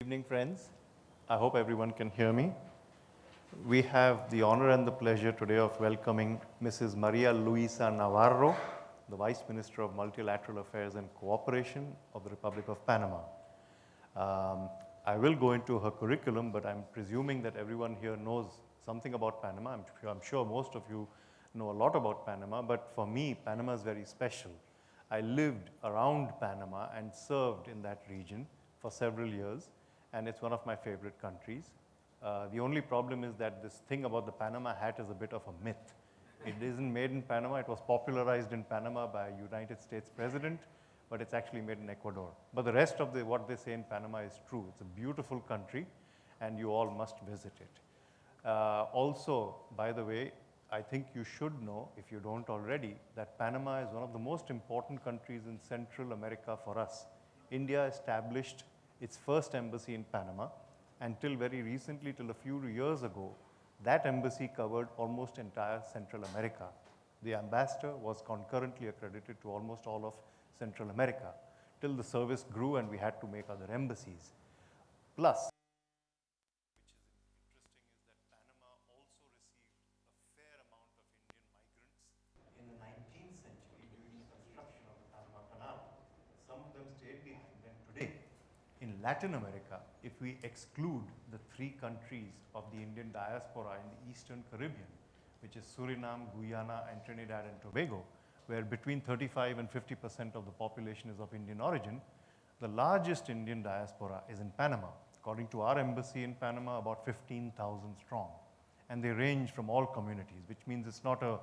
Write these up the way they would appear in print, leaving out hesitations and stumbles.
Evening, friends. I hope everyone can hear me. We have the honor and the pleasure today of welcoming Mrs. Maria Luisa Navarro, the Vice Minister of Multilateral Affairs and Cooperation of the Republic of Panama. I will go into her curriculum, but I'm presuming that everyone here knows something about Panama. I'm sure most of you know a lot about Panama, but for me, Panama is very special. I lived around Panama and served in that region for several years, and it's one of my favorite countries. The only problem is that this thing about the Panama hat is a bit of a myth. It isn't made in Panama. It was popularized in Panama by a United States president, but it's actually made in Ecuador. But the rest of what they say in Panama is true. It's a beautiful country, and you all must visit it. Also, by the way, I think you should know, if you don't already, that Panama is one of the most important countries in Central America for us. India established its first embassy in Panama. Until very recently, till a few years ago, that embassy covered almost entire Central America. The ambassador was concurrently accredited to almost all of Central America, till the service grew and we had to make other embassies. Plus, which is interesting is that Panama also received a fair amount of Indian migrants in the 19th century during the construction of the Panama Canal. Some of them stayed behind, and today, in Latin America, if we exclude the three countries of the Indian diaspora in the Eastern Caribbean, which is Suriname, Guyana, and Trinidad and Tobago, where between 35 and 50% of the population is of Indian origin, the largest Indian diaspora is in Panama. According to our embassy in Panama, about 15,000 strong. And they range from all communities, which means it's not a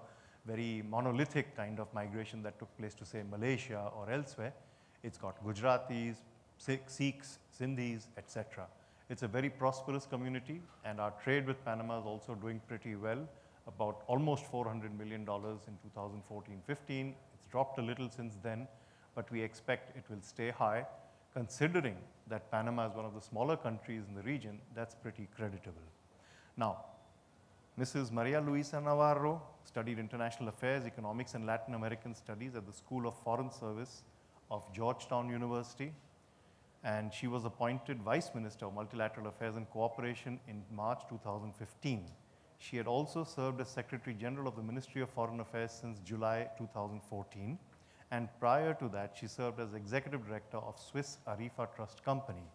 very monolithic kind of migration that took place to, say, Malaysia or elsewhere. It's got Gujaratis, Sikhs, Sindhis, etc. It's a very prosperous community, and our trade with Panama is also doing pretty well, about almost $400 million in 2014-15. It's dropped a little since then, but we expect it will stay high. Considering that Panama is one of the smaller countries in the region, that's pretty creditable. Now, Mrs. Maria Luisa Navarro studied International Affairs, Economics, and Latin American Studies at the School of Foreign Service of Georgetown University, and she was appointed Vice Minister of Multilateral Affairs and Cooperation in March 2015. She had also served as Secretary General of the Ministry of Foreign Affairs since July 2014, and prior to that, she served as Executive Director of Swiss Arifa Trust Company.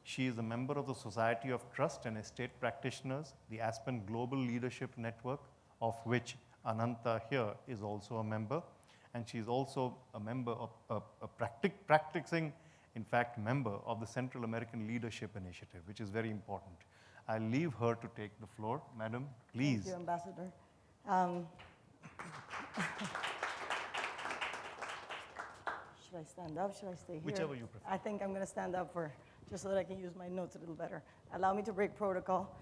She is a member of the Society of Trust and Estate Practitioners, the Aspen Global Leadership Network, of which Ananta here is also a member, and she is also a member of practicing, in fact, member of the Central American Leadership Initiative, which is very important. I'll leave her to take the floor. Madam, please. Thank you, Ambassador. Should I stand up? Should I stay here? Whichever you prefer. I think I'm going to stand up just so that I can use my notes a little better. Allow me to break protocol.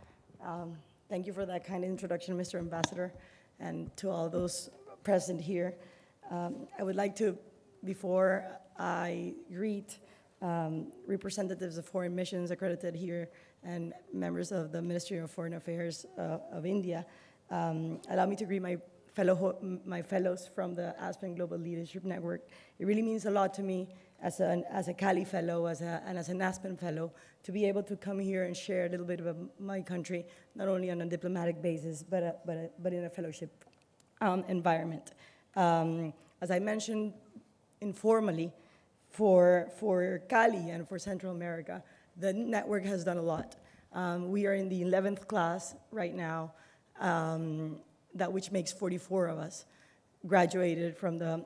Thank you for that kind introduction, Mr. Ambassador, and to all those present here. I would like to, before I greet representatives of foreign missions accredited here and members of the Ministry of Foreign Affairs of India, allow me to greet my fellows from the Aspen Global Leadership Network. It really means a lot to me as a Cali fellow and as an Aspen fellow to be able to come here and share a little bit about my country, not only on a diplomatic basis, but in a fellowship environment. As I mentioned informally, for Cali and for Central America, the network has done a lot. We are in the 11th class right now, which makes 44 of us, graduated from the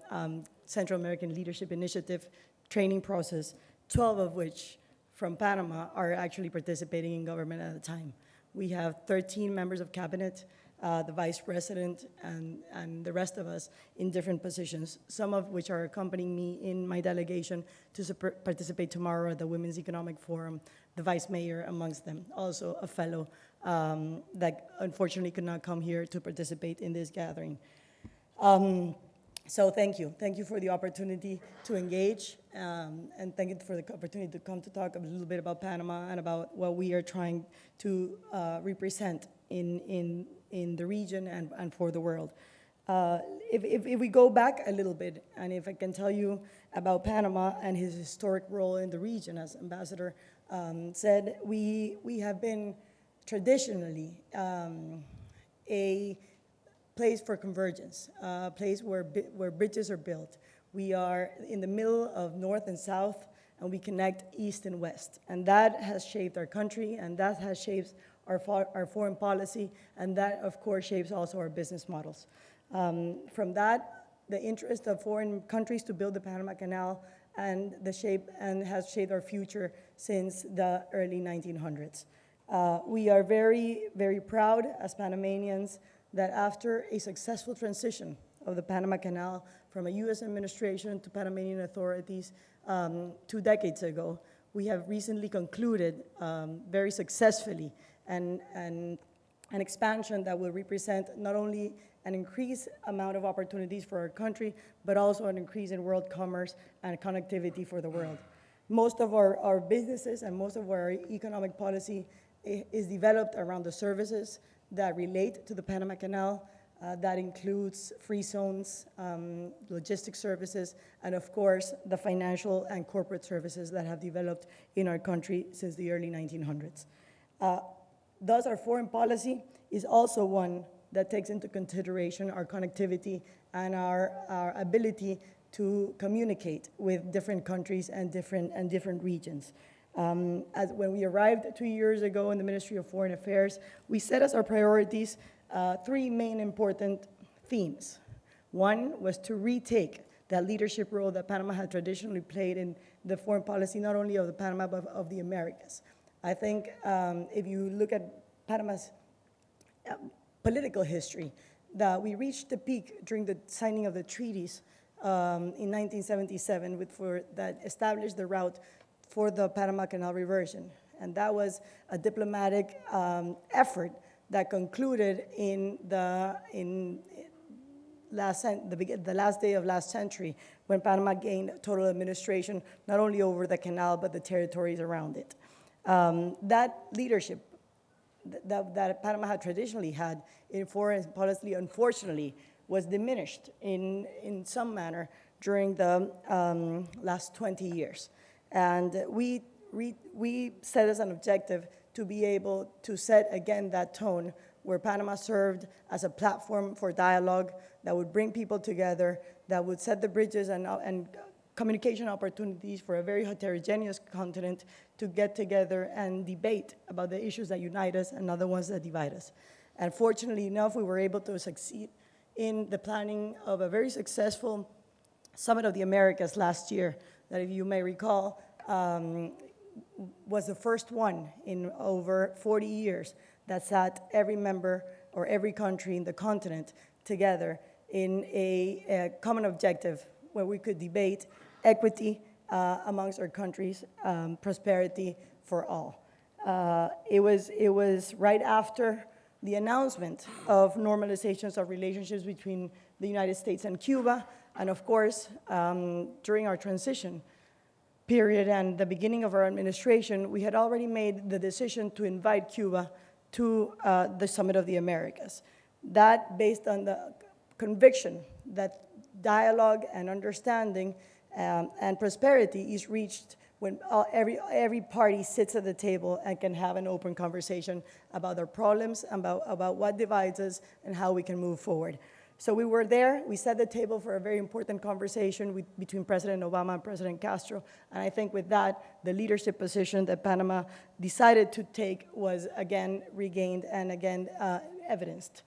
Central American Leadership Initiative training process, 12 of which from Panama are actually participating in government at the time. We have 13 members of cabinet, the vice president, and the rest of us in different positions, some of which are accompanying me in my delegation to participate tomorrow at the Women's Economic Forum, the vice mayor amongst them, also a fellow that unfortunately could not come here to participate in this gathering. So thank you. Thank you for the opportunity to engage, and thank you for the opportunity to come to talk a little bit about Panama and about what we are trying to represent in the region and for the world. If we go back a little bit, and if I can tell you about Panama and his historic role in the region, as Ambassador said, we have been traditionally a place for convergence, a place where bridges are built. We are in the middle of North and South, and we connect East and West. And that has shaped our country, and that has shaped our foreign policy, and that, of course, shapes also our business models. From that, the interest of foreign countries to build the Panama Canal and has shaped our future since the early 1900s. We are very, very proud as Panamanians that after a successful transition of the Panama Canal from a U.S. administration to Panamanian authorities 2 decades ago, we have recently concluded very successfully an expansion that will represent not only an increased amount of opportunities for our country, but also an increase in world commerce and connectivity for the world. Most of our businesses and most of our economic policy is developed around the services that relate to the Panama Canal. That includes free zones, logistics services, and of course, the financial and corporate services that have developed in our country since the early 1900s. Thus, our foreign policy is also one that takes into consideration our connectivity and our ability to communicate with different countries and different regions. When we arrived 2 years ago in the Ministry of Foreign Affairs, we set as our priorities 3 main important themes. One was to retake that leadership role that Panama had traditionally played in the foreign policy, not only of the Panama, but of the Americas. I think if you look at Panama's political history, that we reached the peak during the signing of the treaties in 1977 that established the route for the Panama Canal reversion. And that was a diplomatic effort that concluded in the last day of last century, when Panama gained total administration, not only over the canal, but the territories around it. That leadership that Panama had traditionally had in foreign policy, unfortunately, was diminished in some manner during the last 20 years. And we set as an objective to be able to set again that tone where Panama served as a platform for dialogue that would bring people together, that would set the bridges and communication opportunities for a very heterogeneous continent to get together and debate about the issues that unite us and not the ones that divide us. And fortunately enough, we were able to succeed in the planning of a very successful Summit of the Americas last year, that, if you may recall, was the first one in over 40 years that sat every member or every country in the continent together in a common objective where we could debate equity amongst our countries, prosperity for all. It was right after the announcement of normalizations of relationships between the United States and Cuba, and of course, during our transition period and the beginning of our administration, we had already made the decision to invite Cuba to the Summit of the Americas. That based on the conviction that dialogue and understanding and prosperity is reached when every party sits at the table and can have an open conversation about their problems, about what divides us, and how we can move forward. So we were there. We set the table for a very important conversation between President Obama and President Castro. And I think with that, the leadership position that Panama decided to take was again regained and again evidenced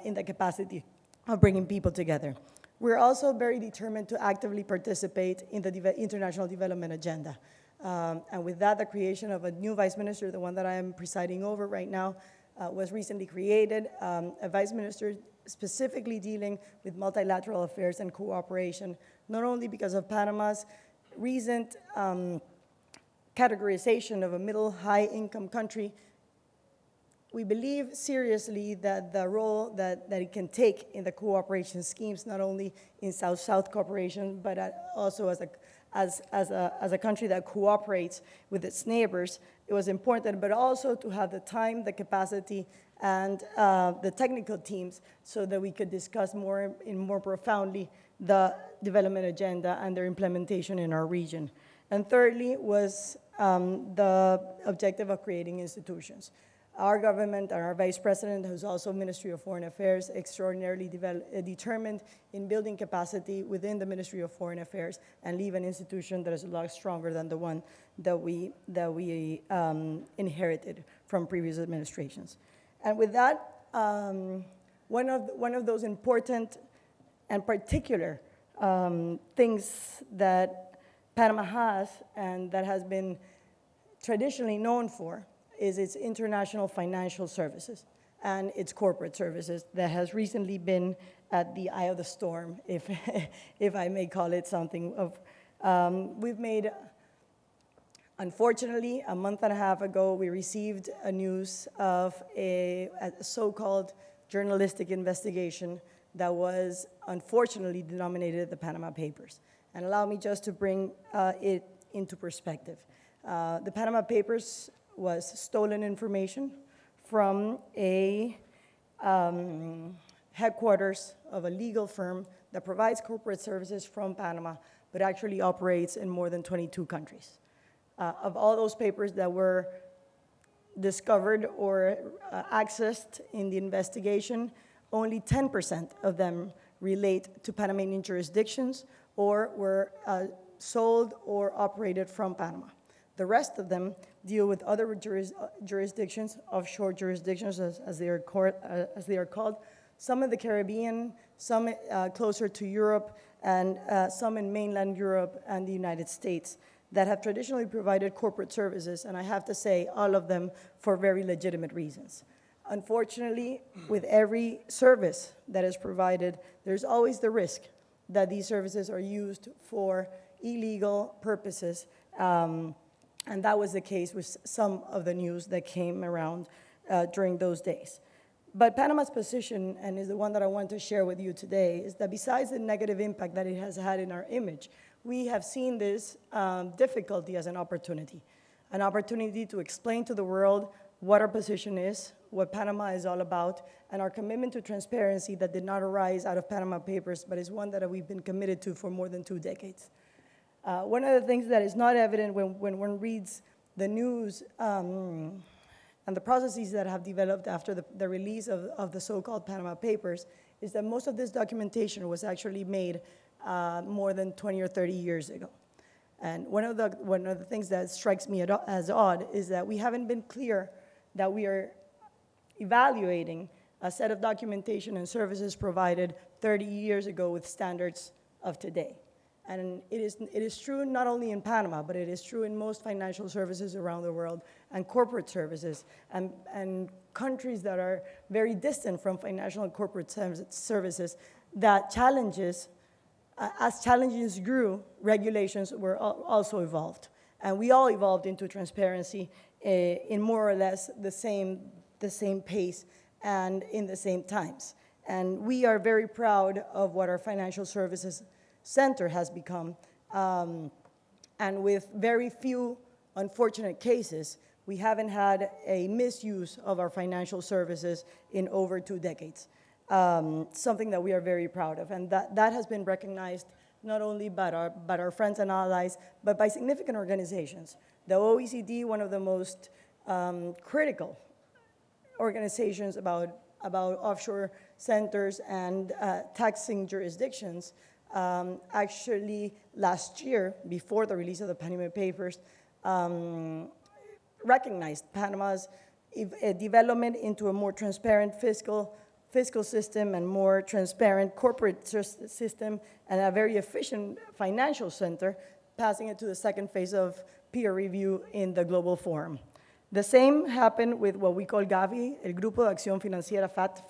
in the capacity of bringing people together. We're also very determined to actively participate in the international development agenda. And with that, the creation of a new vice minister, the one that I am presiding over right now, was recently created, a vice minister specifically dealing with multilateral affairs and cooperation, not only because of Panama's recent categorization of a middle-high income country. We believe seriously that the role that it can take in the cooperation schemes, not only in South-South cooperation, but also as a country that cooperates with its neighbors, it was important, but also to have the time, the capacity, and the technical teams so that we could discuss more profoundly the development agenda and their implementation in our region. And thirdly was the objective of creating institutions. Our government and our vice president, who's also Ministry of Foreign Affairs, extraordinarily determined in building capacity within the Ministry of Foreign Affairs and leave an institution that is a lot stronger than the one that we inherited from previous administrations. And with that, one of those important and particular things that Panama has and that has been traditionally known for is its international financial services and its corporate services that has recently been at the eye of the storm, if, if I may call it something. We've made, unfortunately, a month and a half ago, we received a news of a so-called journalistic investigation that was unfortunately denominated the Panama Papers. And allow me just to bring it into perspective. The Panama Papers was stolen information from a headquarters of a legal firm that provides corporate services from Panama, but actually operates in more than 22 countries. Of all those papers that were discovered or accessed in the investigation, only 10% of them relate to Panamanian jurisdictions or were sold or operated from Panama. The rest of them deal with other jurisdictions, offshore jurisdictions as they are called, some in the Caribbean, some closer to Europe, and some in mainland Europe and the United States that have traditionally provided corporate services, and I have to say all of them for very legitimate reasons. Unfortunately, with every service that is provided, there's always the risk that these services are used for illegal purposes, and that was the case with some of the news that came around during those days. But Panama's position, and is the one that I want to share with you today, is that besides the negative impact that it has had in our image, we have seen this difficulty as an opportunity to explain to the world what our position is, what Panama is all about, and our commitment to transparency that did not arise out of Panama Papers, but is one that we've been committed to for more than 2 decades. One of the things that is not evident when one reads the news and the processes that have developed after the release of the so-called Panama Papers is that most of this documentation was actually made more than 20 or 30 years ago. And one of the things that strikes me as odd is that we haven't been clear that we are evaluating a set of documentation and services provided 30 years ago with standards of today. And it is true not only in Panama, but it is true in most financial services around the world and corporate services and countries that are very distant from financial and corporate services that challenges, as challenges grew, regulations were also evolved. And we all evolved into transparency in more or less the same pace and in the same times. And we are very proud of what our financial services center has become. And with very few unfortunate cases, we haven't had a misuse of our financial services in over 2 decades. Something that we are very proud of. And that has been recognized not only by our friends and allies, but by significant organizations. The OECD, one of the most critical organizations about offshore centers and taxing jurisdictions, actually last year, before the release of the Panama Papers, recognized Panama's development into a more transparent fiscal system and more transparent corporate system and a very efficient financial center, passing it to the second phase of peer review in the Global Forum. The same happened with what we call Gavi, El Grupo de Acción Financiera FAT,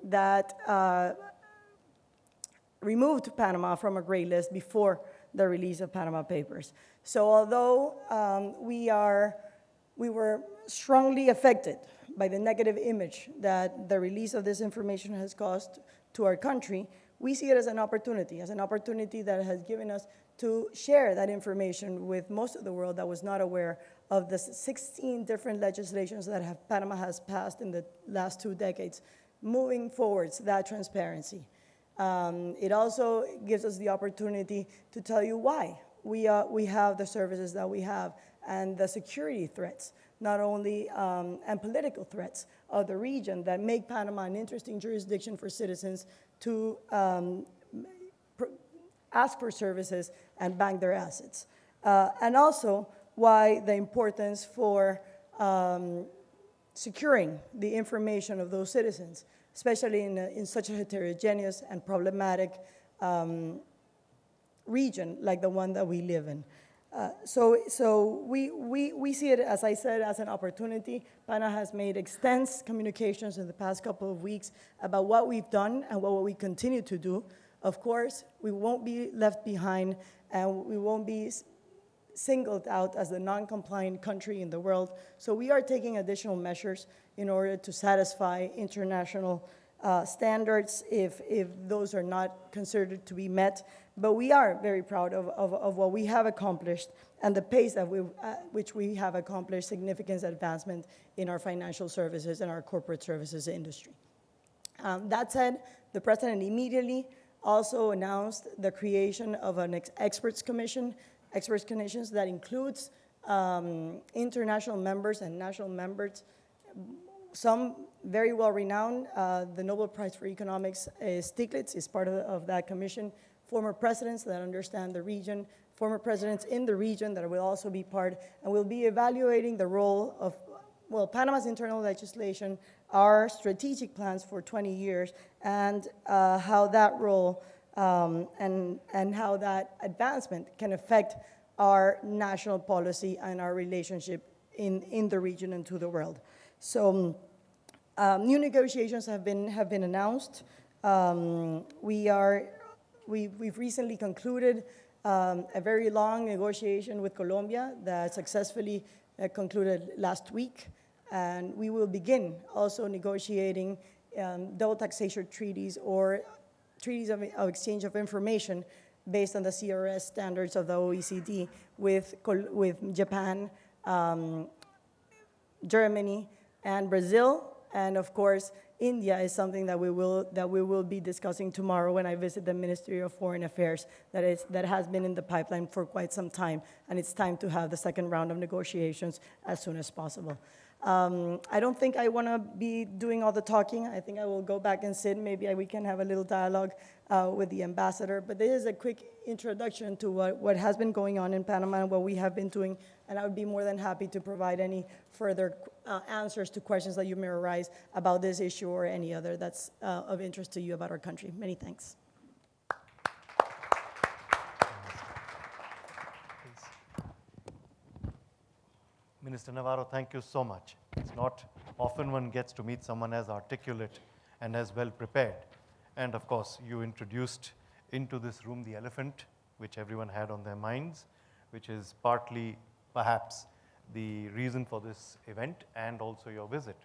that removed Panama from a gray list before the release of Panama Papers. So although we were strongly affected by the negative image that the release of this information has caused to our country, we see it as an opportunity that has given us to share that information with most of the world that was not aware of the 16 different legislations that Panama has passed in the last 2 decades, moving forwards that transparency. It also gives us the opportunity to tell you why we have the services that we have and the security threats, not only, and political threats of the region that make Panama an interesting jurisdiction for citizens to ask for services and bank their assets. And also why the importance for securing the information of those citizens, especially in such a heterogeneous and problematic region like the one that we live in. So we see it, as I said, as an opportunity. PANA has made extensive communications in the past couple of weeks about what we've done and what we continue to do. Of course, we won't be left behind, and we won't be singled out as the non-compliant country in the world. So we are taking additional measures in order to satisfy international standards if those are not considered to be met. But we are very proud of what we have accomplished and the pace at which we have accomplished significant advancement in our financial services and our corporate services industry. That said, the President immediately also announced the creation of an experts commissions that includes international members and national members, some very well renowned. The Nobel Prize for Economics, Stiglitz, is part of that commission. Former presidents that understand the region, former presidents in the region that will also be part, and will be evaluating the role of, well, Panama's internal legislation, our strategic plans for 20 years, and how that role and how that advancement can affect our national policy and our relationship in the region and to the world. So new negotiations have been announced. We've recently concluded a very long negotiation with Colombia that successfully concluded last week. And we will begin also negotiating double taxation treaties or treaties of exchange of information based on the CRS standards of the OECD with Japan, Germany, and Brazil. And of course, India is something that we will be discussing tomorrow when I visit the Ministry of Foreign Affairs that has been in the pipeline for quite some time, and it's time to have the second round of negotiations as soon as possible. I don't think I want to be doing all the talking. I think I will go back and sit. Maybe we can have a little dialogue with the ambassador. But this is a quick introduction to what has been going on in Panama and what we have been doing. And I would be more than happy to provide any further answers to questions that you may arise about this issue or any other that's of interest to you about our country. Many thanks. Minister Navarro, thank you so much. It's not often one gets to meet someone as articulate and as well prepared. And of course, you introduced into this room the elephant, which everyone had on their minds, which is partly perhaps the reason for this event and also your visit.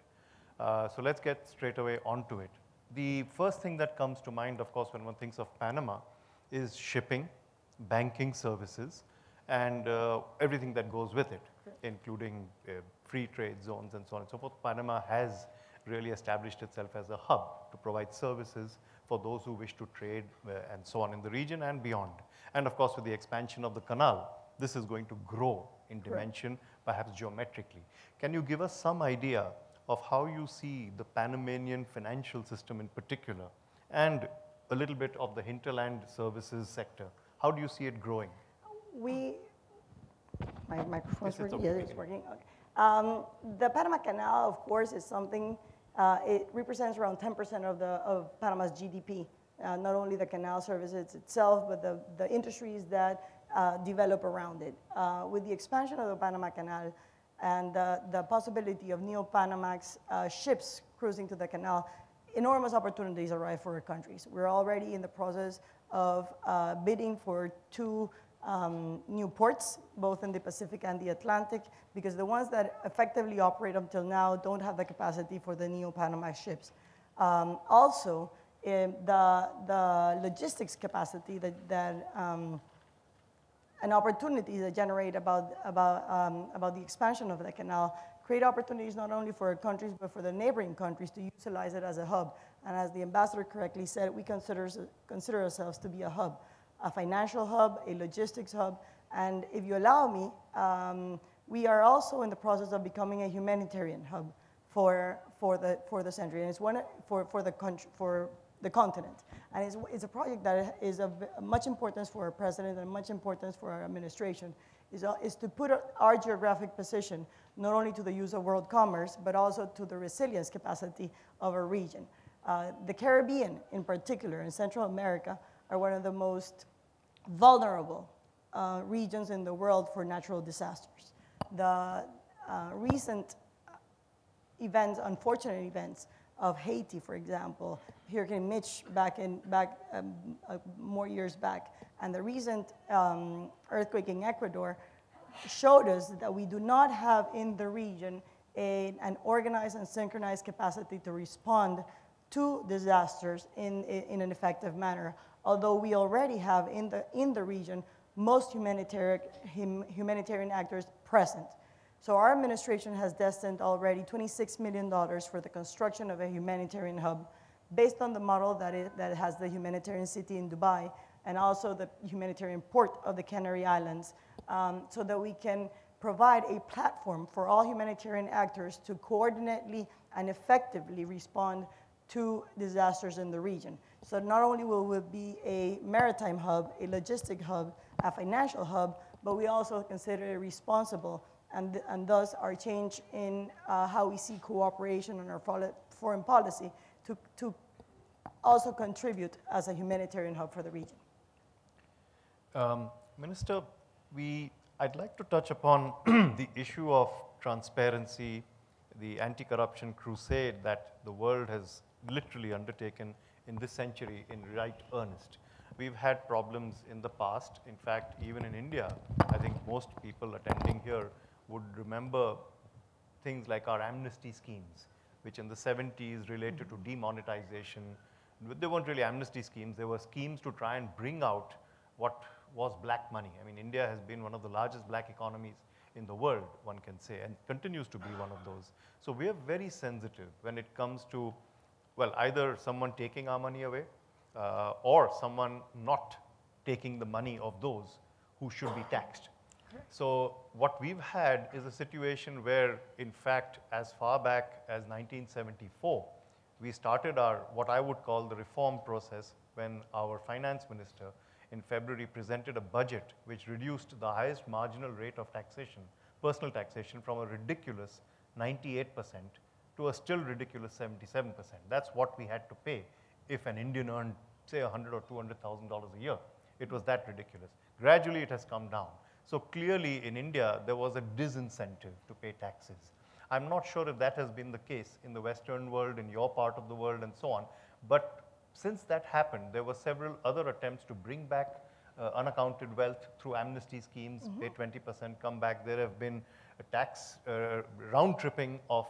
So let's get straight away onto it. The first thing that comes to mind, of course, when one thinks of Panama is shipping, banking services, and everything that goes with it, including free trade zones and so on and so forth. Panama has really established itself as a hub to provide services for those who wish to trade and so on in the region and beyond. And of course, with the expansion of the canal, this is going to grow in dimension, perhaps geometrically. Can you give us some idea of how you see the Panamanian financial system in particular, and a little bit of the hinterland services sector? How do you see it growing? My microphone's working? Okay. Yeah, it's working. Okay. The Panama Canal, of course, is something, it represents around 10% of Panama's GDP. Not only the canal services itself, but the industries that develop around it. With the expansion of the Panama Canal and the possibility of Neo-Panamax ships cruising to the canal, enormous opportunities arise for our countries. We're already in the process of bidding for two new ports, both in the Pacific and the Atlantic, because the ones that effectively operate until now don't have the capacity for the Neo-Panamax ships. Also, the logistics capacity and opportunities that generate about the expansion of the canal create opportunities not only for our countries, but for the neighboring countries to utilize it as a hub. And as the ambassador correctly said, we consider ourselves to be a hub, a financial hub, a logistics hub, And if you allow me, we are also in the process of becoming a humanitarian hub for the century, and it's one for the country, for the continent. And it's a project that is of much importance for our president and much importance for our administration, is to put our geographic position not only to the use of world commerce, but also to the resilience capacity of our region. The Caribbean, in particular, and Central America, are one of the most vulnerable regions in the world for natural disasters. The recent events, unfortunate events of Haiti, for example, Hurricane Mitch more years back, and the recent earthquake in Ecuador showed us that we do not have in the region an organized and synchronized capacity to respond to disasters in an effective manner, although we already have in the region most humanitarian actors present. So our administration has destined already $26 million for the construction of a humanitarian hub based on the model that has the humanitarian city in Dubai and also the humanitarian port of the Canary Islands, so that we can provide a platform for all humanitarian actors to coordinately and effectively respond to disasters in the region. So not only will we be a maritime hub, a logistic hub, a financial hub, but we also consider it responsible, and thus our change in how we see cooperation and our foreign policy to also contribute as a humanitarian hub for the region. Minister, I'd like to touch upon the issue of transparency, the anti-corruption crusade that the world has literally undertaken in this century in right earnest. We've had problems in the past. In fact, even in India, I think most people attending here would remember things like our amnesty schemes, which in the 70s related to demonetization. They weren't really amnesty schemes, they were schemes to try and bring out what was black money. I mean, India has been one of the largest black economies in the world, one can say, and continues to be one of those. So we are very sensitive when it comes to, well, either someone taking our money away or someone not taking the money of those who should be taxed. So what we've had is a situation where, in fact, as far back as 1974, we started what I would call the reform process when our finance minister in February presented a budget which reduced the highest marginal rate of taxation, personal taxation, from a ridiculous 98% to a still ridiculous 77%. That's what we had to pay if an Indian earned, say, $100,000 or $200,000 a year. It was that ridiculous. Gradually, it has come down. So clearly, in India, there was a disincentive to pay taxes. I'm not sure if that has been the case in the Western world, in your part of the world, and so on. But since that happened, there were several other attempts to bring back unaccounted wealth through amnesty schemes, pay 20%, come back. There have been a tax round-tripping of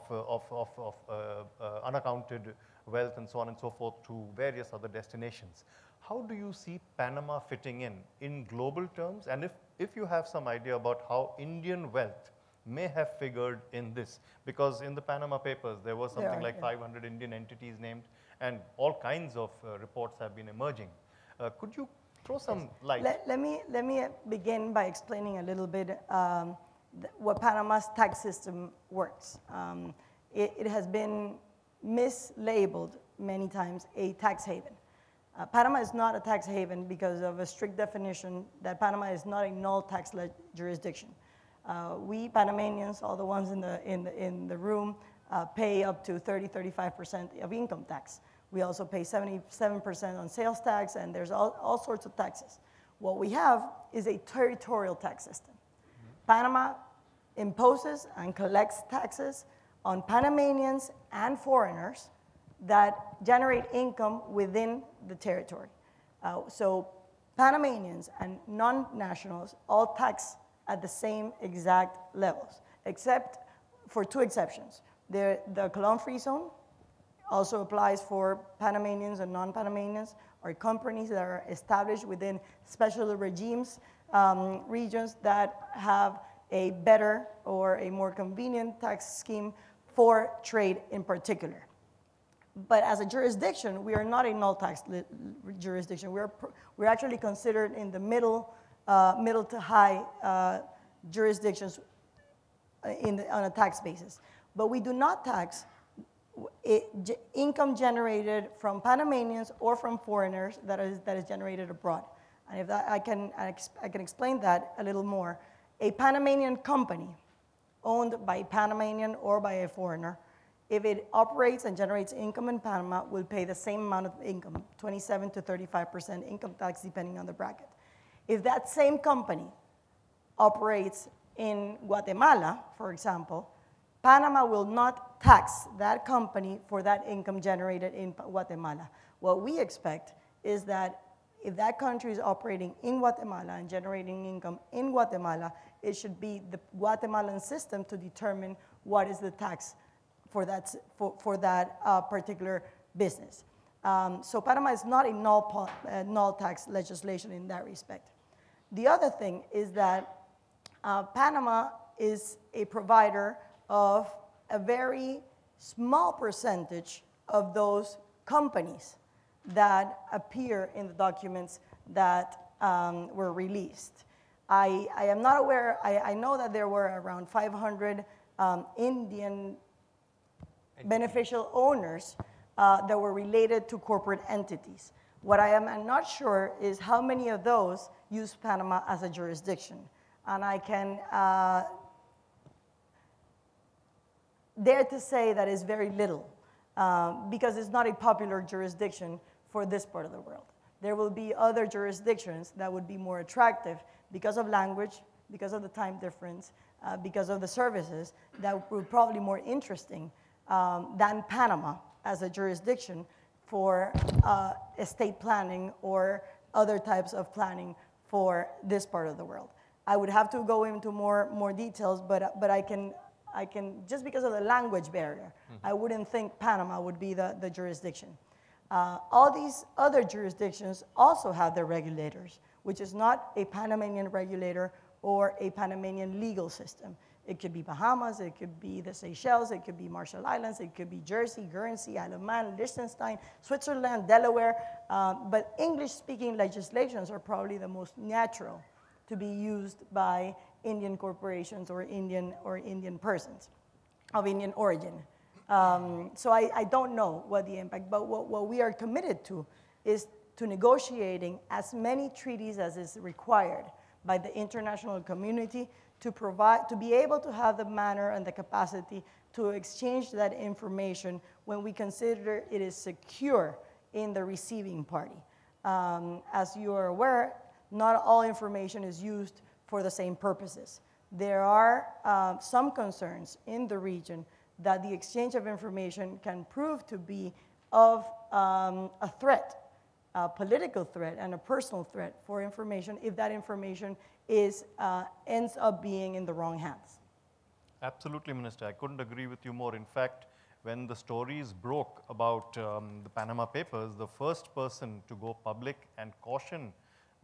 unaccounted wealth and so on and so forth to various other destinations. How do you see Panama fitting in global terms? And if you have some idea about how Indian wealth may have figured in this, because in the Panama Papers, there was something like 500 Indian entities named, and all kinds of reports have been emerging. Could you throw some light? Let me begin by explaining a little bit what Panama's tax system works. It has been mislabeled many times a tax haven. Panama is not a tax haven because of a strict definition that Panama is not a null tax jurisdiction. We Panamanians, all the ones in the room, pay up to 30-35% of income tax. We also pay 77% on sales tax, and there's all sorts of taxes. What we have is a territorial tax system. Panama imposes and collects taxes on Panamanians and foreigners that generate income within the territory. So Panamanians and non-nationals all tax at the same exact levels, except for two exceptions. The Colón Free Zone also applies for Panamanians and non-Panamanians, or companies that are established within special regimes, regions that have a better or a more convenient tax scheme for trade in particular. But as a jurisdiction, we are not a null tax jurisdiction. We're actually considered in the middle middle to high jurisdictions on a tax basis. But we do not tax income generated from Panamanians or from foreigners that is generated abroad. And if that, I can explain that a little more. A Panamanian company owned by a Panamanian or by a foreigner, if it operates and generates income in Panama, will pay the same amount of income, 27 to 35% income tax depending on the bracket. If that same company operates in Guatemala, for example, Panama will not tax that company for that income generated in Guatemala. What we expect is that if that country is operating in Guatemala and generating income in Guatemala, it should be the Guatemalan system to determine what is the tax for that particular business. So Panama is not a null tax legislation in that respect. The other thing is that Panama is a provider of a very small percentage of those companies that appear in the documents that were released. I am not aware, I know that there were around 500 Indian beneficial owners that were related to corporate entities. What I am not sure is how many of those use Panama as a jurisdiction. And I can dare to say that is very little because it's not a popular jurisdiction for this part of the world. There will be other jurisdictions that would be more attractive because of language, because of the time difference, because of the services that would probably more interesting than Panama as a jurisdiction for estate planning or other types of planning for this part of the world. I would have to go into more details, but I can, just because of the language barrier, I wouldn't think Panama would be the jurisdiction. All these other jurisdictions also have their regulators, which is not a Panamanian regulator or a Panamanian legal system. It could be Bahamas, it could be the Seychelles, it could be Marshall Islands, it could be Jersey, Guernsey, Isle of Man, Liechtenstein, Switzerland, Delaware, but English-speaking legislations are probably the most natural to be used by Indian corporations or Indian persons of Indian origin. So I don't know what the impact, but what we are committed to is to negotiating as many treaties as is required by the international community to be able to have the manner and the capacity to exchange that information when we consider it is secure in the receiving party. As you are aware, not all information is used for the same purposes. There are some concerns in the region that the exchange of information can prove to be of a threat, a political threat and a personal threat for information if that information ends up being in the wrong hands. Absolutely, Minister. I couldn't agree with you more. In fact, when the stories broke about the Panama Papers, the first person to go public and caution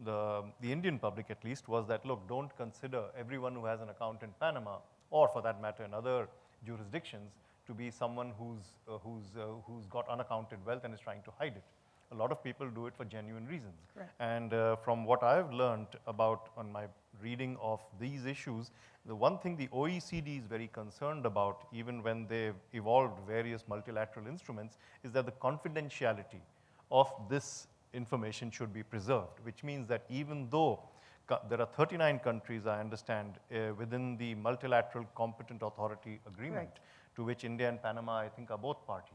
the Indian public at least was that, look, don't consider everyone who has an account in Panama, or for that matter in other jurisdictions, to be someone who's got unaccounted wealth and is trying to hide it. A lot of people do it for genuine reasons. Correct. And from what I've learned about on my reading of these issues, the one thing the OECD is very concerned about, even when they've evolved various multilateral instruments, is that the confidentiality of this information should be preserved, which means that even though there are 39 countries, I understand, within the multilateral competent authority agreement, Correct. to which India and Panama, I think, are both parties.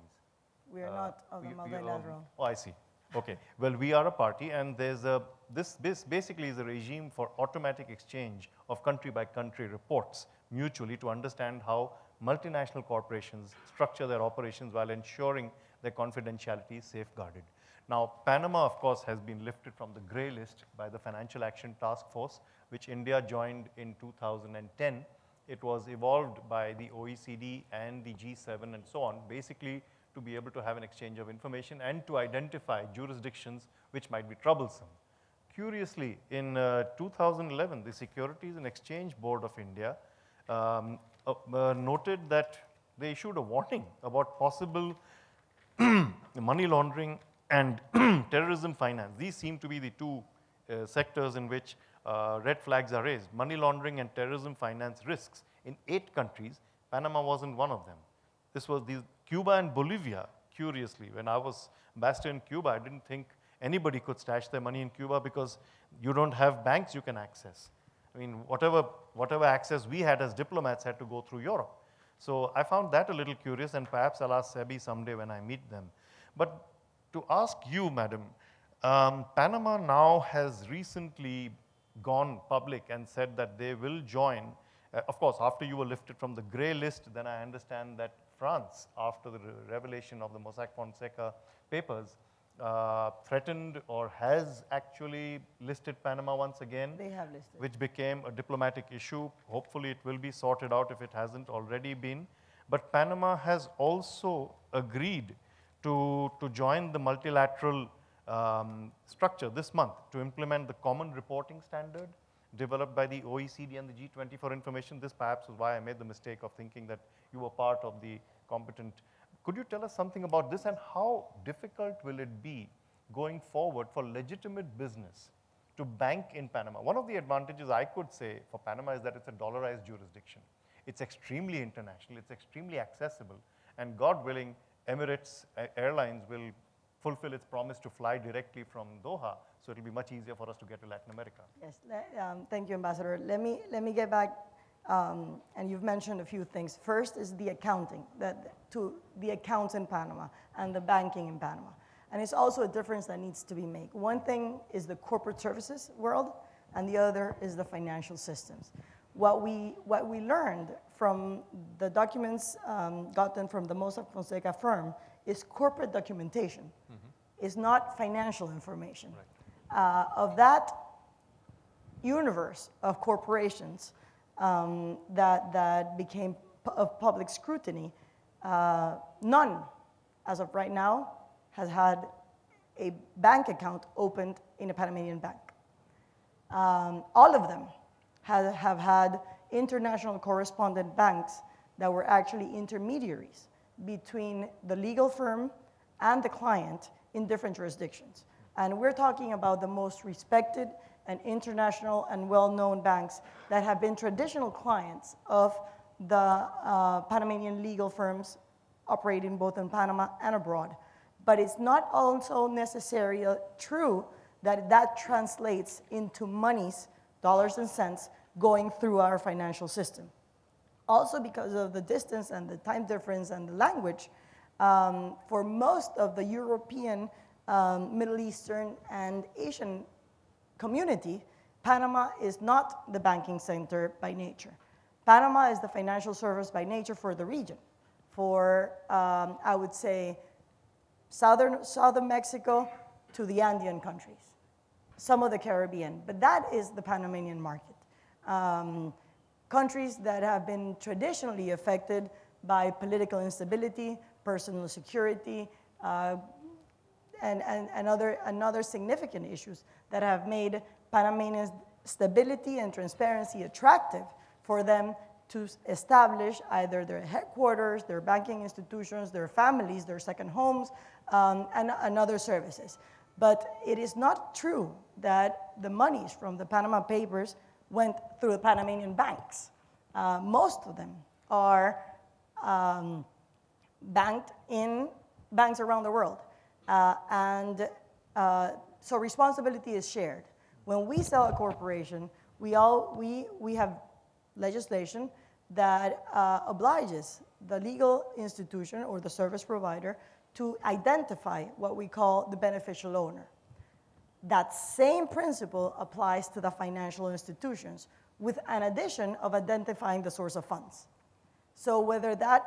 We are not of the multilateral. Oh, I see. Okay. Well, we are a party, and there's this basically is a regime for automatic exchange of country-by-country reports mutually to understand how multinational corporations structure their operations while ensuring their confidentiality is safeguarded. Now, Panama, of course, has been lifted from the gray list by the Financial Action Task Force, which India joined in 2010. It was evolved by the OECD and the G7 and so on, basically to be able to have an exchange of information and to identify jurisdictions which might be troublesome. Curiously, in 2011, the Securities and Exchange Board of India noted that they issued a warning about possible money laundering and terrorism finance. These seem to be the two sectors in which red flags are raised. Money laundering and terrorism finance risks in 8 countries. Panama wasn't one of them. This was Cuba and Bolivia, curiously. When I was ambassador in Cuba, I didn't think anybody could stash their money in Cuba because you don't have banks you can access. I mean, whatever access we had as diplomats had to go through Europe. So I found that a little curious, and perhaps I'll ask SEBI someday when I meet them. But to ask you, madam, Panama now has recently gone public and said that they will join. Of course, after you were lifted from the gray list, then I understand that France, after the revelation of the Mossack Fonseca papers, threatened or has actually listed Panama once again. They have listed. Which became a diplomatic issue. Hopefully it will be sorted out if it hasn't already been. But Panama has also agreed to join the multilateral structure this month to implement the common reporting standard developed by the OECD and the G20 for information. This perhaps is why I made the mistake of thinking that you were part of the competent. Could you tell us something about this, and how difficult will it be going forward for legitimate business to bank in Panama? One of the advantages I could say for Panama is that it's a dollarized jurisdiction. It's extremely international, it's extremely accessible, and God willing, Emirates Airlines will fulfill its promise to fly directly from Doha, so it'll be much easier for us to get to Latin America. Yes, thank you, Ambassador. Let me get back, and you've mentioned a few things. First is the accounting, the accounts in Panama and the banking in Panama. And it's also a difference that needs to be made. One thing is the corporate services world, and the other is the financial systems. What we learned from the documents gotten from the Mossack Fonseca firm is corporate documentation. Is not financial information. Right. Of that universe of corporations that became of public scrutiny, none, as of right now, has had a bank account opened in a Panamanian bank. All of them have had international correspondent banks that were actually intermediaries between the legal firm and the client in different jurisdictions. And we're talking about the most respected and international and well-known banks that have been traditional clients of the Panamanian legal firms operating both in Panama and abroad. But it's not also necessarily true that that translates into monies, dollars and cents, going through our financial system. Also because of the distance and the time difference and the language, for most of the European, Middle Eastern, and Asian community, Panama is not the banking center by nature. Panama is the financial service by nature for the region, for, I would say, southern Mexico to the Andean countries, some of the Caribbean, but that is the Panamanian market. Countries that have been traditionally affected by political instability, personal security, and other significant issues that have made Panamanian stability and transparency attractive for them to establish either their headquarters, their banking institutions, their families, their second homes, and other services. But it is not true that the monies from the Panama Papers went through the Panamanian banks. Most of them are banked in banks around the world. So responsibility is shared. When we sell a corporation, we have legislation that obliges the legal institution or the service provider to identify what we call the beneficial owner. That same principle applies to the financial institutions, with an addition of identifying the source of funds. So whether that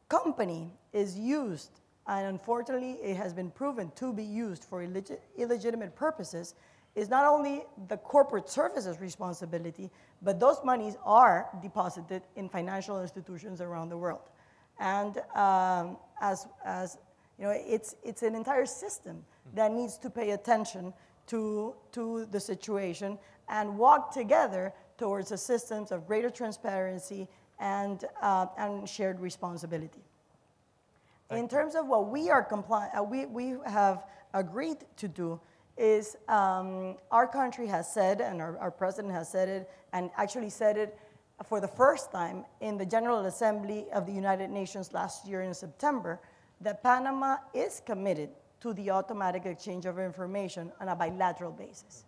company is used, and unfortunately it has been proven to be used for illegitimate purposes, is not only the corporate services responsibility, but those monies are deposited in financial institutions around the world. And as you know, it's an entire system that needs to pay attention to the situation and walk together towards a system of greater transparency and shared responsibility. In terms of what we are we have agreed to do is our country has said, and our president has said it, and actually said it for the first time in the General Assembly of the United Nations last year in September, that Panama is committed to the automatic exchange of information on a bilateral basis.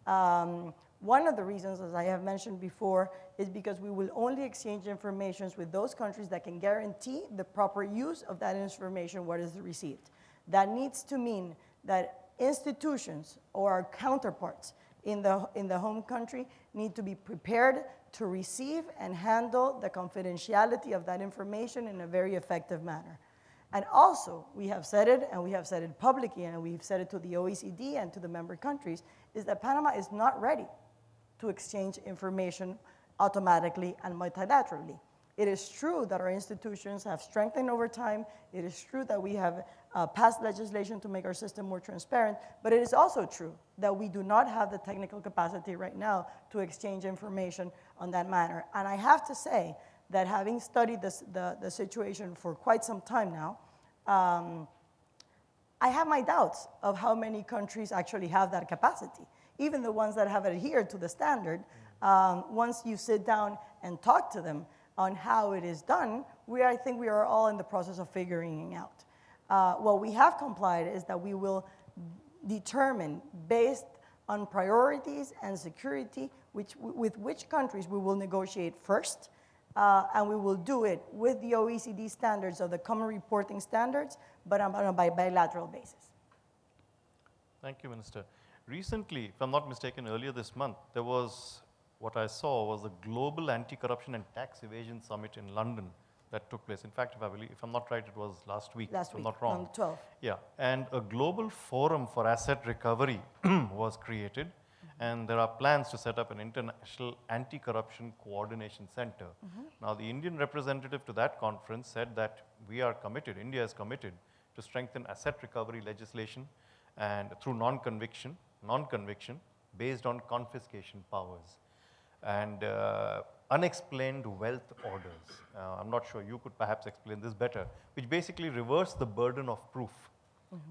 One of the reasons, as I have mentioned before, is because we will only exchange information with those countries that can guarantee the proper use of that information, what is received. That needs to mean that institutions or our counterparts in the home country need to be prepared to receive and handle the confidentiality of that information in a very effective manner. And also, we have said it, and we have said it publicly, and we've said it to the OECD and to the member countries, is that Panama is not ready to exchange information automatically and multilaterally. It is true that our institutions have strengthened over time. It is true that we have passed legislation to make our system more transparent, but it is also true that we do not have the technical capacity right now to exchange information on that manner. And I have to say that having studied the situation for quite some time now, I have my doubts of how many countries actually have that capacity. Even the ones that have adhered to the standard, once you sit down and talk to them on how it is done, I think we are all in the process of figuring it out. What we have complied is that we will determine, based on priorities and security, with which countries we will negotiate first, and we will do it with the OECD standards of the common reporting standards, but on a bilateral basis. Thank you, Minister. Recently, if I'm not mistaken, earlier this month, there was, what I saw was the Global Anti-Corruption and Tax Evasion Summit in London that took place. In fact, if I'm not right, it was last week, if I'm not wrong. On the 12th. Yeah, and a global forum for asset recovery was created, and there are plans to set up an international anti-corruption coordination center. Now, the Indian representative to that conference said that we are committed, India is committed to strengthen asset recovery legislation and through non-conviction based on confiscation powers and unexplained wealth orders. I'm not sure, you could perhaps explain this better, which basically reverse the burden of proof,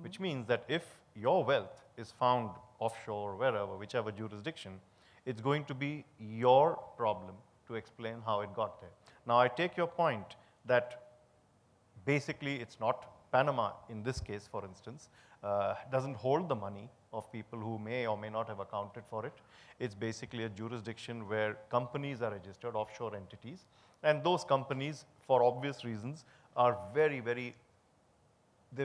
which means that if your wealth is found offshore, wherever, whichever jurisdiction, it's going to be your problem to explain how it got there. Now, I take your point that basically it's not Panama in this case, for instance, doesn't hold the money of people who may or may not have accounted for it. It's basically a jurisdiction where companies are registered, offshore entities, and those companies, for obvious reasons, are they're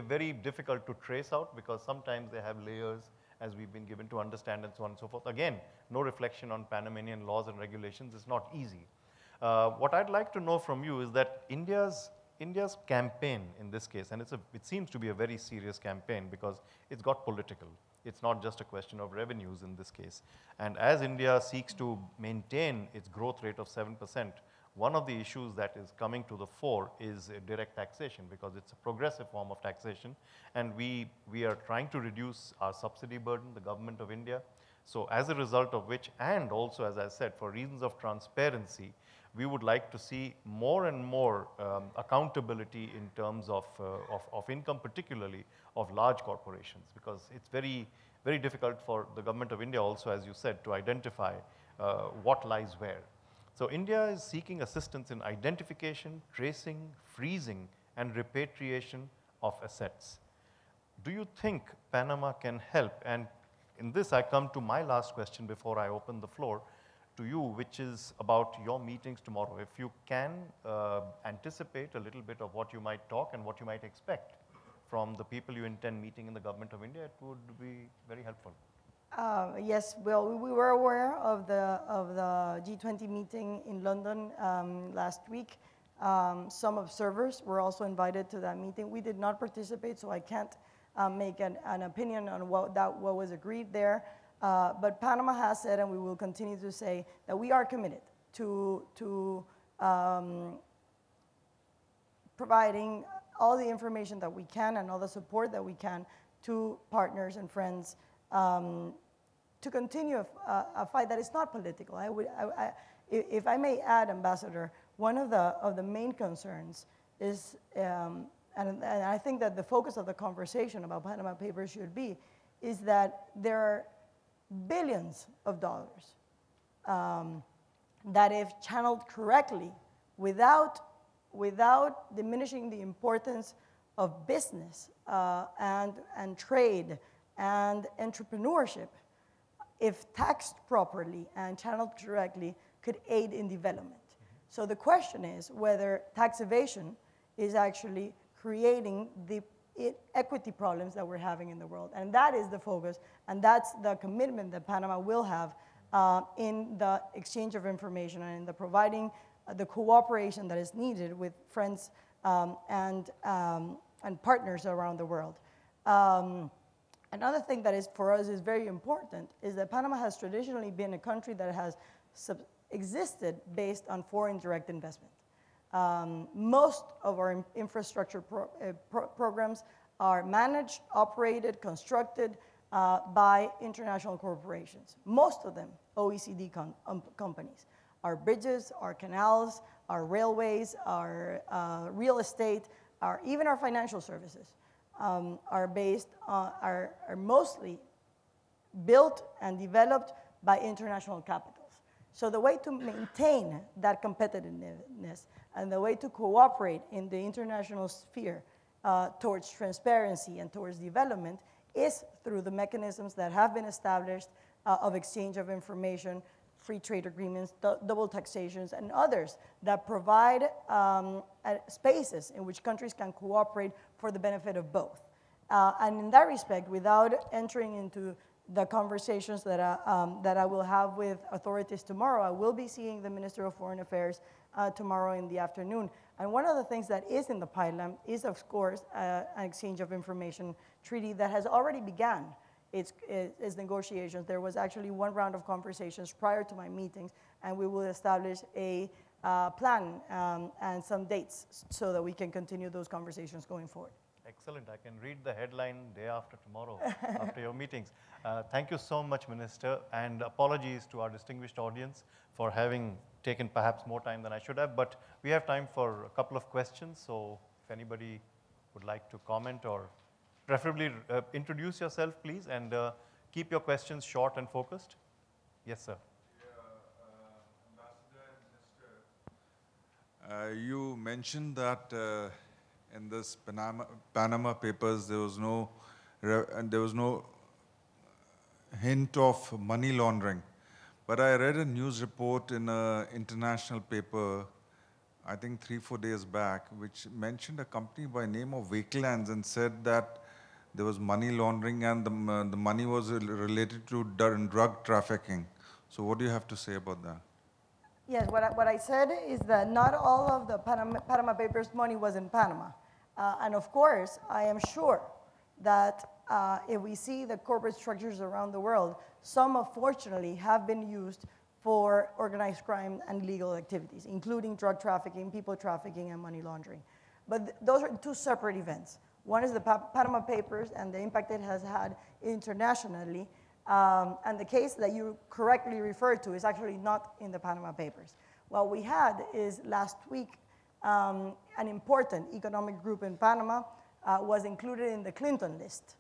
very difficult to trace out because sometimes they have layers, as we've been given to understand, and so on and so forth. Again, no reflection on Panamanian laws and regulations is not easy. What I'd like to know from you is that India's campaign in this case, and it seems to be a very serious campaign because it's got political. It's not just a question of revenues in this case. And as India seeks to maintain its growth rate of 7%, one of the issues that is coming to the fore is direct taxation because it's a progressive form of taxation. And we are trying to reduce our subsidy burden, the government of India. So as a result of which, and also as I said, for reasons of transparency, we would like to see more and more accountability in terms of income, particularly of large corporations, because it's very, very difficult for the government of India also, as you said, to identify what lies where. So India is seeking assistance in identification, tracing, freezing, and repatriation of assets. Do you think Panama can help? And in this, I come to my last question before I open the floor to you, which is about your meetings tomorrow. If you can anticipate a little bit of what you might talk and what you might expect from the people you intend meeting in the government of India, it would be very helpful. Yes, well, we were aware of the G20 meeting in London last week. Some observers were also invited to that meeting. We did not participate, so I can't make an opinion on what was agreed there. But Panama has said, and we will continue to say, that we are committed to providing all the information that we can and all the support that we can to partners and friends to continue a fight that is not political. If I may add, Ambassador, one of the main concerns is, and I think that the focus of the conversation about Panama Papers should be, is that there are billions of dollars that if channeled correctly, without diminishing the importance of business and trade and entrepreneurship, if taxed properly and channeled correctly, could aid in development. So the question is whether tax evasion is actually creating the equity problems that we're having in the world. And that is the focus, and that's the commitment that Panama will have in the exchange of information and in the providing the cooperation that is needed with friends and partners around the world. Another thing that is for us is very important is that Panama has traditionally been a country that has existed based on foreign direct investment. Most of our infrastructure programs are managed, operated, constructed by international corporations. Most of them OECD companies. Our bridges, our canals, our railways, our real estate, even our financial services are mostly built and developed by international capitals. So the way to maintain that competitiveness and the way to cooperate in the international sphere towards transparency and towards development is through the mechanisms that have been established of exchange of information, free trade agreements, double taxations, and others that provide spaces in which countries can cooperate for the benefit of both. And in that respect, without entering into the conversations that I will have with authorities tomorrow, I will be seeing the Minister of Foreign Affairs tomorrow in the afternoon. And one of the things that is in the pipeline is, of course, an exchange of information treaty that has already begun its negotiations. There was actually one round of conversations prior to my meetings, and we will establish a plan and some dates so that we can continue those conversations going forward. Excellent. I can read the headline day after tomorrow, after your meetings. Thank you so much, Minister, and apologies to our distinguished audience for having taken perhaps more time than I should have, but we have time for a couple of questions, so if anybody would like to comment or preferably introduce yourself, please, and keep your questions short and focused. Yes, sir. Ambassador and Minister, you mentioned that in this Panama Papers, there was no hint of money laundering. But I read a news report in an international paper, I think 3-4 days back, which mentioned a company by name of Wakelands and said that there was money laundering and the money was related to drug trafficking. So what do you have to say about that? Yes, what I said is that not all of the Panama Papers money was in Panama. And of course, I am sure that if we see the corporate structures around the world, some unfortunately have been used for organized crime and illegal activities, including drug trafficking, people trafficking, and money laundering. But those are two separate events. One is the Panama Papers and the impact it has had internationally. And the case that you correctly referred to is actually not in the Panama Papers. What we had is last week, an important economic group in Panama was included in the Clinton list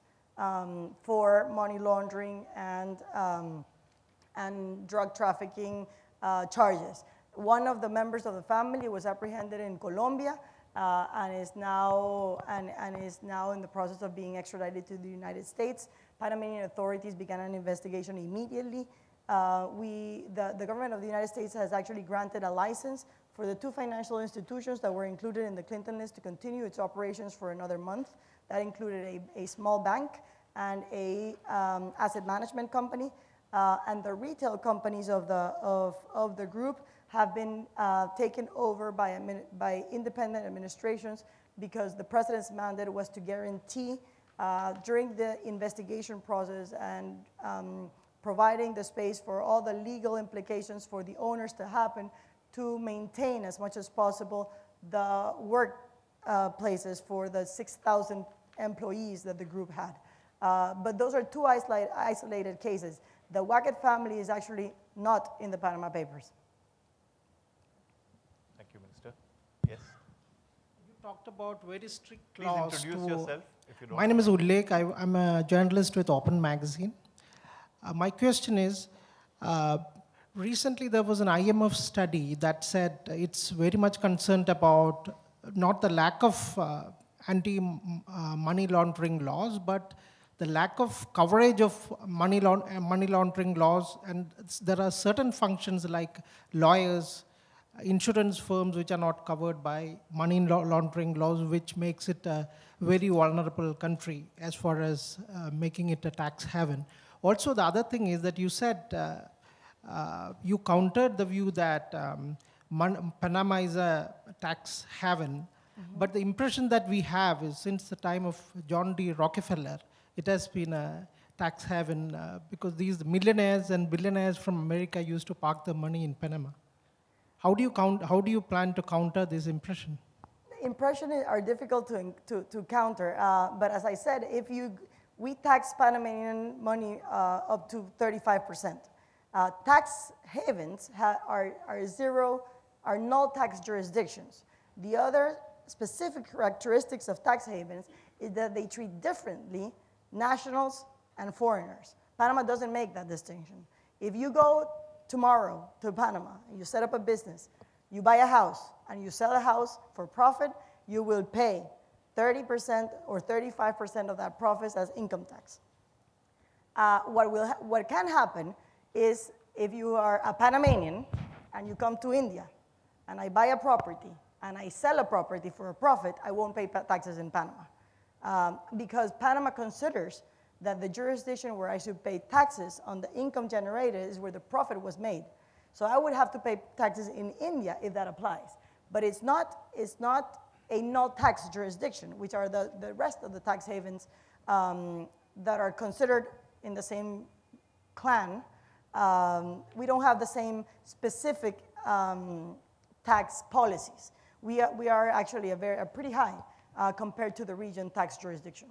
for money laundering and drug trafficking charges. One of the members of the family was apprehended in Colombia and is now in the process of being extradited to the United States. Panamanian authorities began an investigation immediately. The government of the United States has actually granted a license for the two financial institutions that were included in the Clinton list to continue its operations for another month. That included a small bank and a asset management company. And the retail companies of the group have been taken over by independent administrations because the president's mandate was to guarantee during the investigation process and providing the space for all the legal implications for the owners to happen, to maintain as much as possible the work places for the 6,000 employees that the group had. But those are two isolated cases. The Wackett family is actually not in the Panama Papers. Thank you, Minister. Yes? You talked about very strict Please laws introduce to. yourself, if you don't My name is mind. Ullekh. I'm a journalist with Open Magazine. My question is, recently there was an IMF study that said it's very much concerned about not the lack of anti-money laundering laws, but the lack of coverage of money laundering laws. And there are certain functions like lawyers, insurance firms which are not covered by money laundering laws, which makes it a very vulnerable country as far as making it a tax haven. Also, the other thing is that you said you countered the view that Panama is a tax haven, but the impression that we have is since the time of John D. Rockefeller, it has been a tax haven because these millionaires and billionaires from America used to park their money in Panama. How do you plan to counter this impression? Impressions are difficult to counter, but as I said, we tax Panamanian money up to 35%. Tax havens are null tax jurisdictions. The other specific characteristics of tax havens is that they treat differently nationals and foreigners. Panama doesn't make that distinction. If you go tomorrow to Panama and you set up a business, you buy a house and you sell a house for profit, you will pay 30% or 35% of that profit as income tax. What can happen is if you are a Panamanian and you come to India and I buy a property and I sell a property for a profit, I won't pay taxes in Panama. Because Panama considers that the jurisdiction where I should pay taxes on the income generated is where the profit was made. So I would have to pay taxes in India if that applies. But it's not a null tax jurisdiction, which are the rest of the tax havens that are considered in the same clan. We don't have the same specific tax policies. We are actually a pretty high compared to the region tax jurisdiction.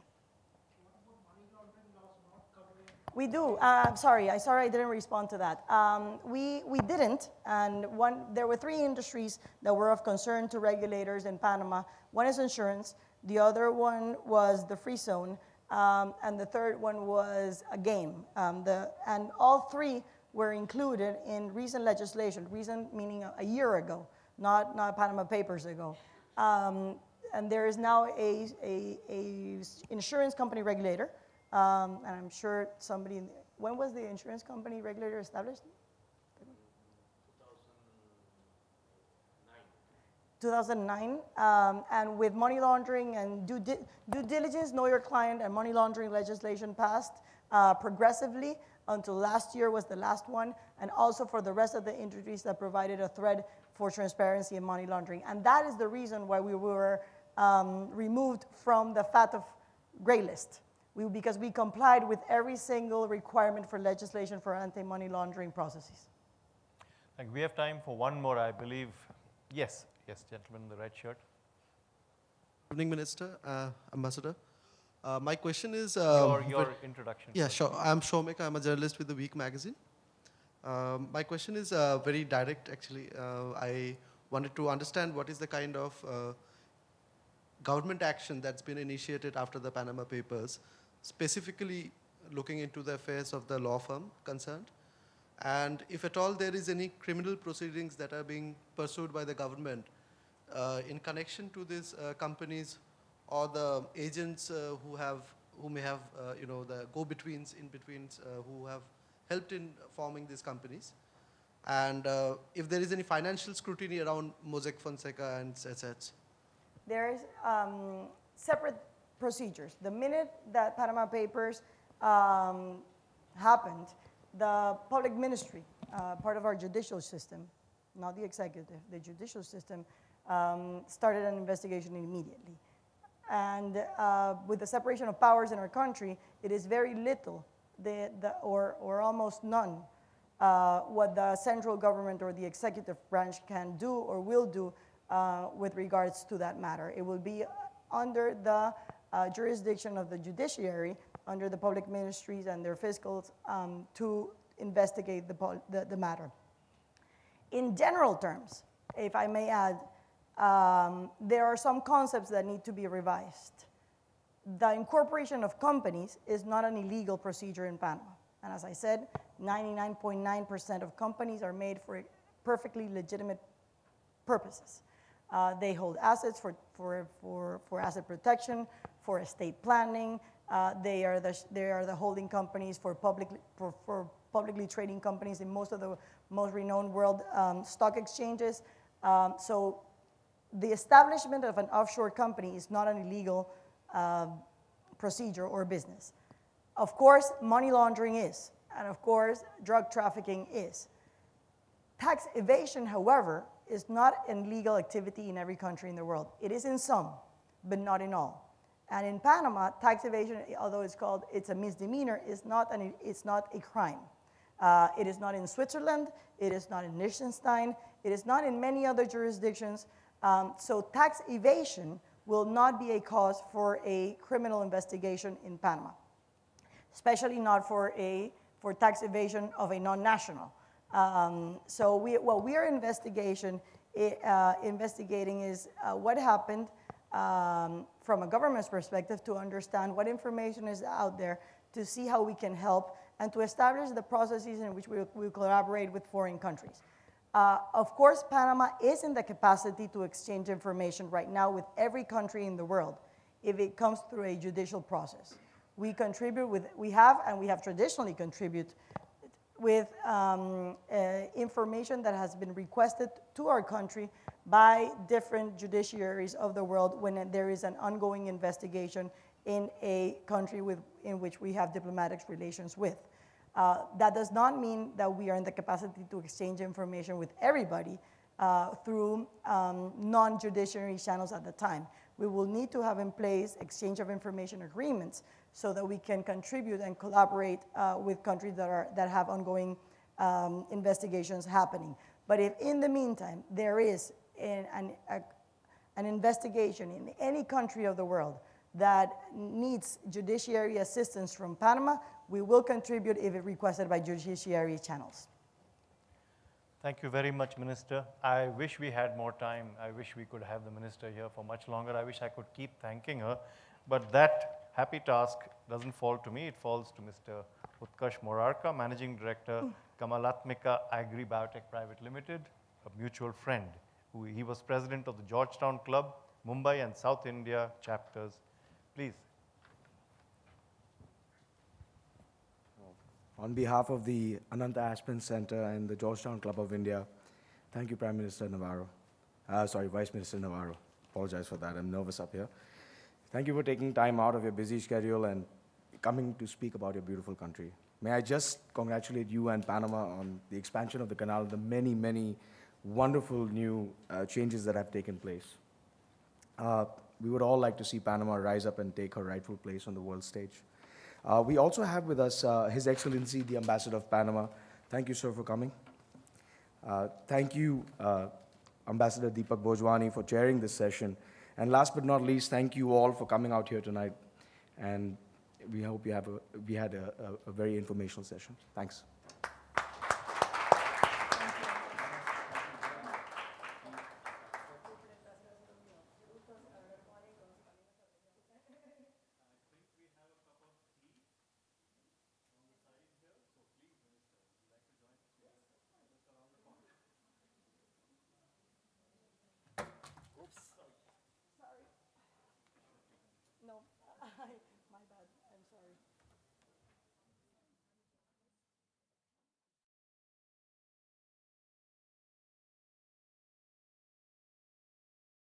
We do. Sorry, I didn't respond to that. We didn't, and there were three industries that were of concern to regulators in Panama. One is insurance, the other one was the free zone, and the third one was a game. And all three were included in recent legislation, recent meaning a year ago, not Panama Papers ago. And there is now a insurance company regulator. And I'm sure when was the insurance company regulator established? 2009. And with money laundering and due diligence, know your client, and money laundering legislation passed progressively until last year was the last one, and also for the rest of the industries that provided a thread for transparency and money laundering. And that is the reason why we were removed from the FATF gray list. Because we complied with every single requirement for legislation for anti-money laundering processes. We have time for one more, I believe. Yes, gentleman in the red shirt. Good evening, Minister, Ambassador. My question is... your introduction. Yeah, sure. I'm Shomik. I'm a journalist with the Week magazine. My question is very direct, actually. I wanted to understand what is the kind of government action that's been initiated after the Panama Papers, specifically looking into the affairs of the law firm concerned, and if at all there is any criminal proceedings that are being pursued by the government in connection to these companies or the agents who may have, the go-betweens, in-betweens who have helped in forming these companies, and if there is any financial scrutiny around Mossack Fonseca and such. There is separate procedures. The minute that Panama Papers happened, the public ministry, part of our judicial system, not the executive, the judicial system, started an investigation immediately. And with the separation of powers in our country, it is very little, or almost none, what the central government or the executive branch can do or will do with regards to that matter. It will be under the jurisdiction of the judiciary, under the public ministries and their fiscals, to investigate the matter. In general terms, if I may add, there are some concepts that need to be revised. The incorporation of companies is not an illegal procedure in Panama. And as I said, 99.9% of companies are made for perfectly legitimate purposes. They hold assets for asset protection, for estate planning. They are the holding companies for publicly trading companies in most of the most renowned world stock exchanges. So the establishment of an offshore company is not an illegal procedure or business. Of course, money laundering is, and of course, drug trafficking is. Tax evasion, however, is not an illegal activity in every country in the world. It is in some, but not in all. And in Panama, tax evasion, although it's a misdemeanor, it's not a crime. It is not in Switzerland, it is not in Liechtenstein, it is not in many other jurisdictions. So tax evasion will not be a cause for a criminal investigation in Panama, especially not for tax evasion of a non-national. So what we are investigating is what happened from a government's perspective to understand what information is out there, to see how we can help, and to establish the processes in which we collaborate with foreign countries. Of course, Panama is in the capacity to exchange information right now with every country in the world if it comes through a judicial process. We have traditionally contributed with information that has been requested to our country by different judiciaries of the world when there is an ongoing investigation in a country in which we have diplomatic relations with. That does not mean that we are in the capacity to exchange information with everybody through non-judiciary channels at the time. We will need to have in place exchange of information agreements so that we can contribute and collaborate with countries that have ongoing investigations happening. But if in the meantime there is an investigation in any country of the world that needs judiciary assistance from Panama, we will contribute if it requested by judiciary channels. Thank you very much, Minister. I wish we had more time. I wish we could have the Minister here for much longer. I wish I could keep thanking her. But that happy task doesn't fall to me. It falls to Mr. Utkarsh Morarka, Managing Director, Kamalatmika Agri-Biotech Private Limited, a mutual friend. He was President of the Georgetown Club, Mumbai and South India chapters. Please. On behalf of the Ananta Aspen Center and the Georgetown Club of India, thank you, Vice Minister Navarro. Apologize for that, I'm nervous up here. Thank you for taking time out of your busy schedule and coming to speak about your beautiful country. May I just congratulate you and Panama on the expansion of the canal, the many, many wonderful new changes that have taken place. We would all like to see Panama rise up and take her rightful place on the world stage. We also have with us His Excellency, the Ambassador of Panama. Thank you, sir, for coming. Thank you, Ambassador Deepak Bhojwani, for chairing this session. And last but not least, thank you all for coming out here tonight. And we hope we had a very informational session. Thanks. No,